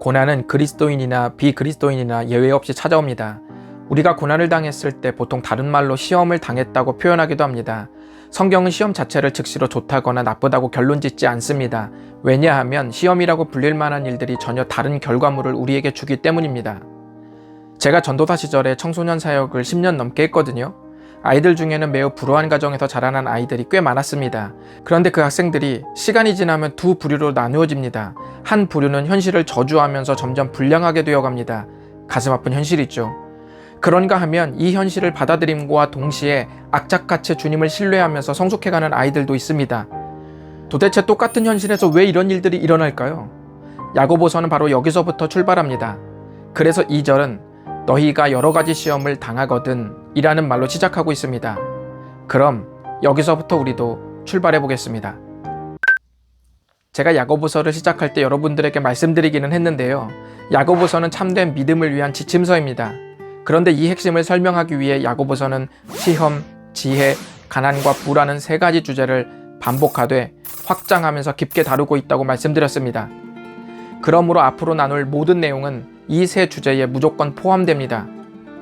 고난은 그리스도인이나 비그리스도인이나 예외 없이 찾아옵니다. 우리가 고난을 당했을 때 보통 다른 말로 시험을 당했다고 표현하기도 합니다. 성경은 시험 자체를 즉시로 좋다거나 나쁘다고 결론 짓지 않습니다. 왜냐하면 시험이라고 불릴 만한 일들이 전혀 다른 결과물을 우리에게 주기 때문입니다. 제가 전도사 시절에 청소년 사역을 10년 넘게 했거든요. 아이들 중에는 매우 불우한 가정에서 자라난 아이들이 꽤 많았습니다. 그런데 그 학생들이 시간이 지나면 두 부류로 나누어집니다. 한 부류는 현실을 저주하면서 점점 불량하게 되어갑니다. 가슴 아픈 현실이죠. 그런가 하면 이 현실을 받아들임과 동시에 악착같이 주님을 신뢰하면서 성숙해가는 아이들도 있습니다. 도대체 똑같은 현실에서 왜 이런 일들이 일어날까요? 야고보서는 바로 여기서부터 출발합니다. 그래서 2절은 너희가 여러 가지 시험을 당하거든 이라는 말로 시작하고 있습니다. 그럼 여기서부터 우리도 출발해 보겠습니다. 제가 야고보서를 시작할 때 여러분들에게 말씀드리기는 했는데요. 야고보서는 참된 믿음을 위한 지침서입니다. 그런데 이 핵심을 설명하기 위해 야고보서는 시험, 지혜, 가난과 부라는 세 가지 주제를 반복하되 확장하면서 깊게 다루고 있다고 말씀드렸습니다. 그러므로 앞으로 나눌 모든 내용은 이 세 주제에 무조건 포함됩니다.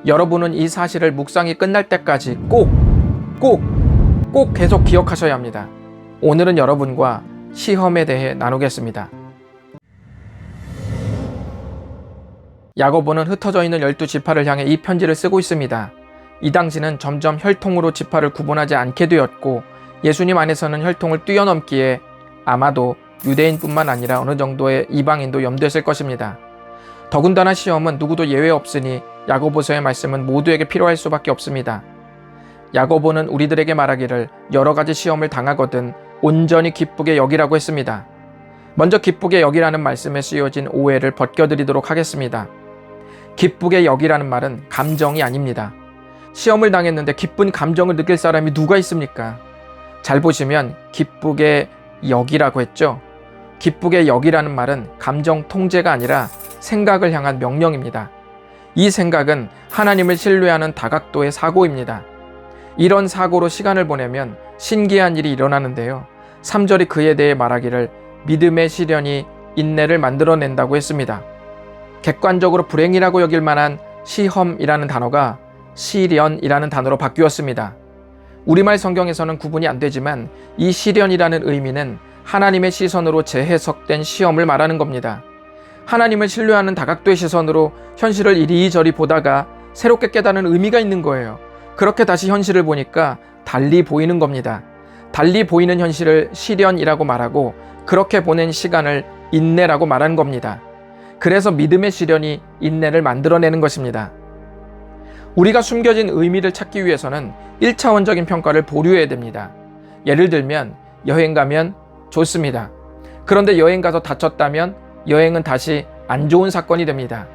여러분은 이 사실을 묵상이 끝날 때까지 꼭 계속 기억하셔야 합니다. 오늘은 여러분과 시험에 대해 나누겠습니다. 야고보는 흩어져 있는 12지파를 향해 이 편지를 쓰고 있습니다. 이 당시는 점점 혈통으로 지파를 구분하지 않게 되었고 예수님 안에서는 혈통을 뛰어넘기에 아마도 유대인뿐만 아니라 어느 정도의 이방인도 염두했을 것입니다. 더군다나 시험은 누구도 예외 없으니 야고보서의 말씀은 모두에게 필요할 수밖에 없습니다. 야고보는 우리들에게 말하기를 여러 가지 시험을 당하거든 온전히 기쁘게 여기라고 했습니다. 먼저 기쁘게 여기라는 말씀에 쓰여진 오해를 벗겨드리도록 하겠습니다. 기쁘게 여기라는 말은 감정이 아닙니다. 시험을 당했는데 기쁜 감정을 느낄 사람이 누가 있습니까? 잘 보시면 기쁘게 여기라고 했죠. 기쁘게 여기라는 말은 감정 통제가 아니라 생각을 향한 명령입니다. 이 생각은 하나님을 신뢰하는 다각도의 사고입니다. 이런 사고로 시간을 보내면 신기한 일이 일어나는데요. 3절이 그에 대해 말하기를 믿음의 시련이 인내를 만들어낸다고 했습니다. 객관적으로 불행이라고 여길 만한 시험이라는 단어가 시련이라는 단어로 바뀌었습니다. 우리말 성경에서는 구분이 안 되지만 이 시련이라는 의미는 하나님의 시선으로 재해석된 시험을 말하는 겁니다. 하나님을 신뢰하는 다각도의 시선으로 현실을 이리저리 보다가 새롭게 깨닫는 의미가 있는 거예요. 그렇게 다시 현실을 보니까 달리 보이는 겁니다. 달리 보이는 현실을 시련이라고 말하고 그렇게 보낸 시간을 인내라고 말하는 겁니다. 그래서 믿음의 시련이 인내를 만들어내는 것입니다. 우리가 숨겨진 의미를 찾기 위해서는 1차원적인 평가를 보류해야 됩니다. 예를 들면 여행 가면 좋습니다. 그런데 여행 가서 다쳤다면 여행은 다시 안 좋은 사건이 됩니다.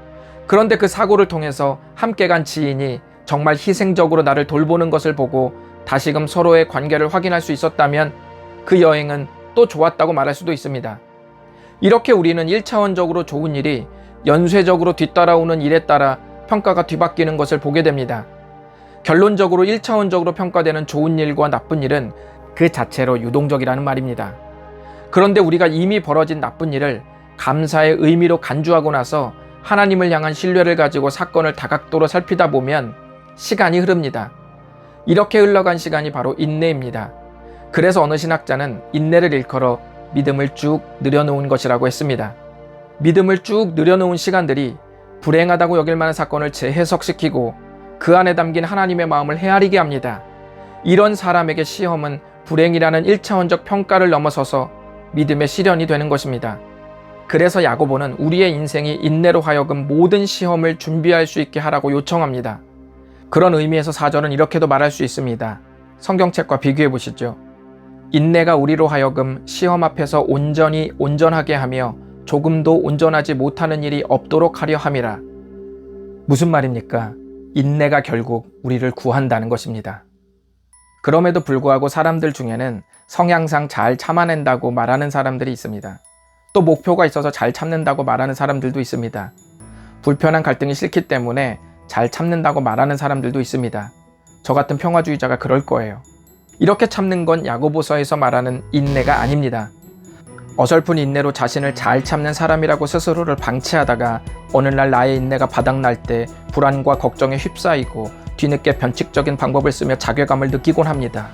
그런데 그 사고를 통해서 함께 간 지인이 정말 희생적으로 나를 돌보는 것을 보고 다시금 서로의 관계를 확인할 수 있었다면 그 여행은 또 좋았다고 말할 수도 있습니다. 이렇게 우리는 1차원적으로 좋은 일이 연쇄적으로 뒤따라오는 일에 따라 평가가 뒤바뀌는 것을 보게 됩니다. 결론적으로 1차원적으로 평가되는 좋은 일과 나쁜 일은 그 자체로 유동적이라는 말입니다. 그런데 우리가 이미 벌어진 나쁜 일을 감사의 의미로 간주하고 나서 하나님을 향한 신뢰를 가지고 사건을 다각도로 살피다 보면 시간이 흐릅니다. 이렇게 흘러간 시간이 바로 인내입니다. 그래서 어느 신학자는 인내를 일컬어 믿음을 쭉 늘여놓은 것이라고 했습니다. 믿음을 쭉 늘여놓은 시간들이 불행하다고 여길 만한 사건을 재해석시키고 그 안에 담긴 하나님의 마음을 헤아리게 합니다. 이런 사람에게 시험은 불행이라는 1차원적 평가를 넘어서서 믿음의 시련이 되는 것입니다. 그래서 야고보는 우리의 인생이 인내로 하여금 모든 시험을 준비할 수 있게 하라고 요청합니다. 그런 의미에서 4절은 이렇게도 말할 수 있습니다. 성경책과 비교해 보시죠. 인내가 우리로 하여금 시험 앞에서 온전히 온전하게 하며 조금도 온전하지 못하는 일이 없도록 하려 함이라. 무슨 말입니까? 인내가 결국 우리를 구한다는 것입니다. 그럼에도 불구하고 사람들 중에는 성향상 잘 참아낸다고 말하는 사람들이 있습니다. 또 목표가 있어서 잘 참는다고 말하는 사람들도 있습니다. 불편한 갈등이 싫기 때문에 잘 참는다고 말하는 사람들도 있습니다. 저 같은 평화주의자가 그럴 거예요. 이렇게 참는 건 야고보서에서 말하는 인내가 아닙니다. 어설픈 인내로 자신을 잘 참는 사람이라고 스스로를 방치하다가 어느 날 나의 인내가 바닥날 때 불안과 걱정에 휩싸이고 뒤늦게 변칙적인 방법을 쓰며 자괴감을 느끼곤 합니다.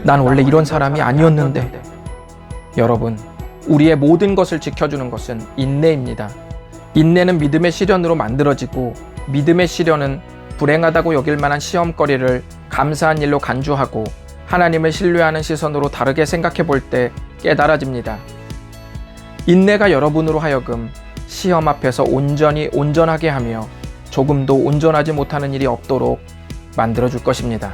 난 원래 이런 사람이 아니었는데. 여러분, 우리의 모든 것을 지켜주는 것은 인내입니다. 인내는 믿음의 시련으로 만들어지고 믿음의 시련은 불행하다고 여길 만한 시험거리를 감사한 일로 간주하고 하나님을 신뢰하는 시선으로 다르게 생각해 볼 때 깨달아집니다. 인내가 여러분으로 하여금 시험 앞에서 온전히 온전하게 하며 조금도 온전하지 못하는 일이 없도록 만들어줄 것입니다.